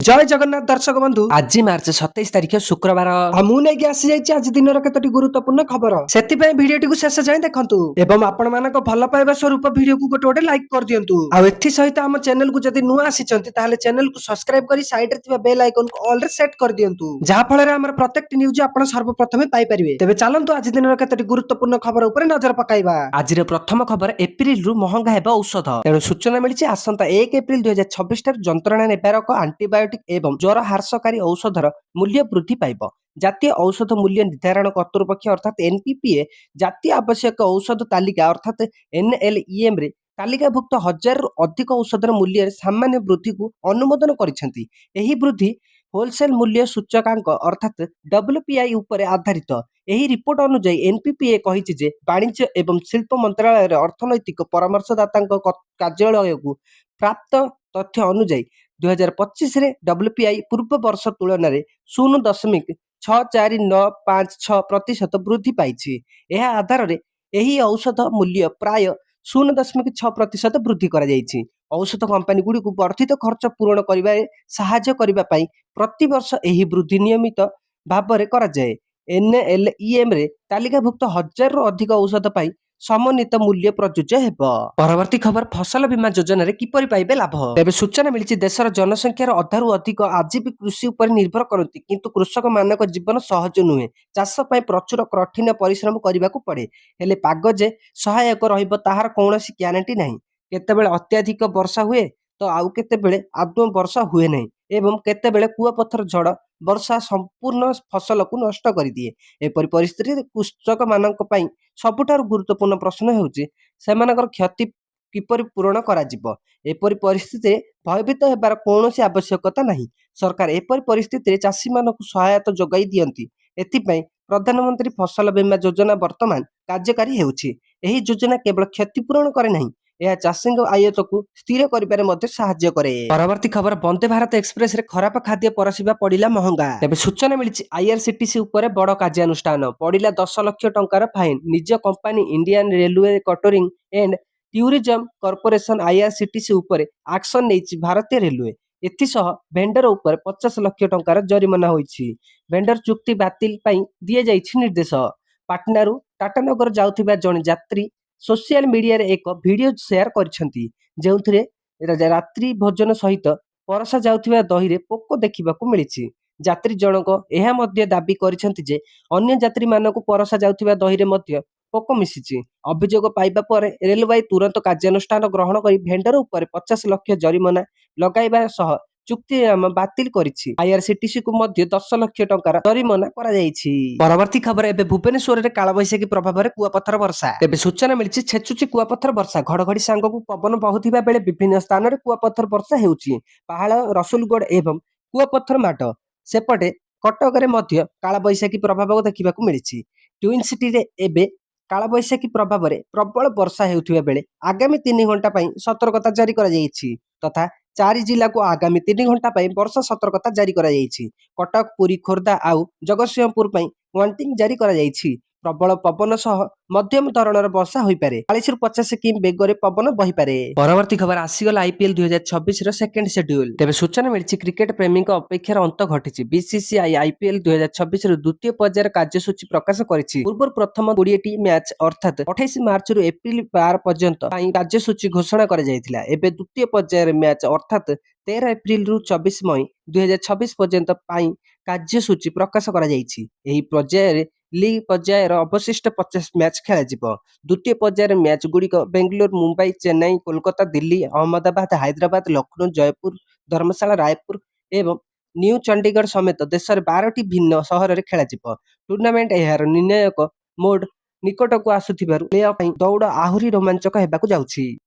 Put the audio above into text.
जय जगन्नाथ दर्शक बंधु आज मार्च 27 तारिख शुक्रवार मुझे आसी आज दिन कतोटी गुरुत्वपूर्ण खबर से भिडियो शेष जाए देखु एवं आपण मान भल पाइबा स्वरूप भिडियो को गोटे गोटे लाइक कर दिंतु आउ सहित आम चैनल को जब नुआ आसी चैनल को सब्सक्राइब कर साइड रे बेल आइकन को ऑल रे सेट कर दिंतु जहाँ फल प्रत्येक न्यूज आप सर्वप्रथम पाइपर तेज चलतु आज दिन कतोटी गुरुत्वपूर्ण खबर उपर नजर पकाइबा आज प्रथम खबर एप्रिल रु महंगा हेबा औषध तेणु सूचना मिली आसंता 1 एप्रिल 2026 ठार जंत्रणा नेबार आंटीबायोटिक एवं ज्वर ह्रासकारी औषधर मूल्य वृद्धि पाइब। जातीय औषध मूल्य निर्धारण कर्तृपक्ष अर्थात एनपीपीए जातीय आवश्यक औषध तालिका अर्थात एनएलईएम रे तालिकाभुक्त 1000 रु अधिक औषधर मूल्य सामान्य वृद्धि को अनुमोदन करिसेंती। एही वृद्धि होलसेल मूल्य सूचकांक अर्थात डब्ल्यूपीआई उपरे आधारित। एही रिपोर्ट अनुसार एनपीपीए कहिछि जे वाणिज्य एवं शिल्प मंत्रालय अर्थनैतिक परामर्शदाता कार्यालय को प्राप्त तथ्य अनुसार 2025 रे डब्ल्यूपीआई पूर्व वर्ष तुलन में 0.64956% वृद्धि पाई। यह आधार रे एही औषध मूल्य प्राय 0.6% वृद्धि करा जायछि। औषध कंपनी गुडी को वर्धित खर्च पूरण करिबारे सहायता करिबा पई प्रति वर्ष एही वृद्धि नियमित भाबरे करा जाय। एनएलईएम रे तालिकाभुक्त 1000 रु अधिक औषध पाई समन्वित मूल्य प्रযোज्य हेबो। परवर्ती खबर फसल बीमा योजना रे किपरि पाइबे लाभ तेबे सूचना मिलिछि देशर जनसंख्यार अधारु अधिक आज भी कृषि उपर निर्भर करती किंतु कृषक मानक जीवन सहज नुहे। चाष पई प्रचुर कठिन परिश्रम करबाकू पड़े हेले पाग जे सहायक रहिबो ताहार कोनोसी ग्यारंटी नाही। केतेबेले अत्याधिक वर्षा हुए तो आउ केतेबेले आदौ वर्षा हुए नहीं एवं केतेबेले कुआपथर झड़ वर्षा संपूर्ण फसल को नष्ट कर दिए। एपरि परिस्थिति कृषक मानक पई सबुठारु गुरुत्वपूर्ण प्रश्न हेउछि सेमानकर क्षति किपरि पूरण करा जिवो। एपरि परिस्थिति भयभीत हेबार कोनोसी आवश्यकता नाही। सरकार एपरि परिस्थिति चाषी मानक सहायता जोगाई दियंती। एथिपई प्रधानमंत्री फसल बीमा योजना वर्तमान कार्यकारी हेउछि। एही योजना केवल क्षतिपूरण करे नाही यह चाषी आयत को स्थिर करिबारे मध्ये सहायता करे। परवर्ती खबर वंदे भारत एक्सप्रेस रे खराब खाद्य परसिबा पड़िला महंगा तेबे सूचना मिलिछि आईआरसीटीसी उपरे बड़ कार्यानुष्ठान पड़िला 10 लाख टंकार फाइन। निज company Indian railway catering and tourism corporation IRCTC उपरे एक्शन नेछि भारतीय रेलवे। एथिसह भेंडर उपर 50 लाख टंकार जरिमाना होइछि। भेंडर चुक्ति बातिल पई दिए जाइछि निर्देश। पाटनारू टाटानगर जाउथिबा जण यात्री सोशल मीडिया रे एक वीडियो शेयर करछंती जेउथिरे रात्रि भोजन सहित परसा जाउथिबा दही रे पोको देखिबाकू मिलिछि। यात्री जनक एहा मध्ये दाबी करछंती जे अन्य यात्री मानकू परसा जाउथिबा दही रे मध्ये पोको मिसिछि। अभियोग पाइबा पर रेलवे तुरंत कार्यानुष्ठान ग्रहण करी भेंडर उपर 50 लाख जरिमाना लगाइबा सह चुक्ति बातिल करिछि। आईआरसीटीसी को मध्ये 10 लाख टंकार जरिमाना करा जाइछि। परवर्ती खबर एबे भुवनेश्वर रे कालबैशाखी प्रभाव रे कुआपथर वर्षा तेबे सूचना मिलिछि छेचुची कुआपथर वर्षा घड़घड़ी सांगकू पवन बहुथिबा बेले विभिन्न स्थान रे कुआपथर वर्षा हेउछि। पहाड़ रसुलगढ़ एवं कुआपथर माड सेपटे कटक रे मध्ये कालबैशाखी प्रभाव देखिबाकू मिलिछि। ट्विन सिटी रे एबे कालबैशाखी प्रभाव रे प्रबल वर्षा हेउथिबा बेले आगामी 3 घंटा पई सतर्कता जारी करा जाइछि तथा 4 जिला को आगामी 3 घंटा पई वर्षा सतर्कता जारी करा जाइछि। कटक पुरी खोर्धा आउ जगतसिंहपुर पई वार्निंग जारी करा जाइछि। प्रबल पवन सह मध्यम धरणर वर्षा होई पारे 40 रु 50 किमी बेगरे पवन बही पारे। परवर्ती खबर आसीगल आईपीएल 2026 रो सेकंड शेड्यूल तेबे सूचना मिलिछि क्रिकेट प्रेमी अपेक्षार अंत घटिछि। बीसीसीआई आईपीएल 2026 रो द्वितीय पर्यायर कार्यसूची प्रकाश करिछि। पूर्व प्रथम 20 टी मैच अर्थात 28 मार्च रु एप्रिल 12 पर्यंत पई कार्यसूची घोषणा करा जायतिला। एबे द्वितीय पर्यायर मैच अर्थात 13 एप्रिल रु 24 मई 2026 पर्यंत पई कार्यसूची प्रकाश करा जायछि। एही पर्यायर लीग पर्यायर अवशिष्ट 50 मैच खेला जिवो। द्वितीय पर्यायर मैच गुड़िक बेंगलुरु मुंबई चेन्नई कोलकाता दिल्ली अहमदाबाद हैदराबाद लखनऊ जयपुर धर्मशाला रायपुर एवं न्यू चंडीगढ़ समेत देशर 12 टी भिन्न सहर रे खेला जिवो। टूर्नामेंट एहार निर्णायक मोड निकट को आसुथिबारु प्ले ऑफ दौड़ आहुरी रोमांचक हेबाकू जाउछि।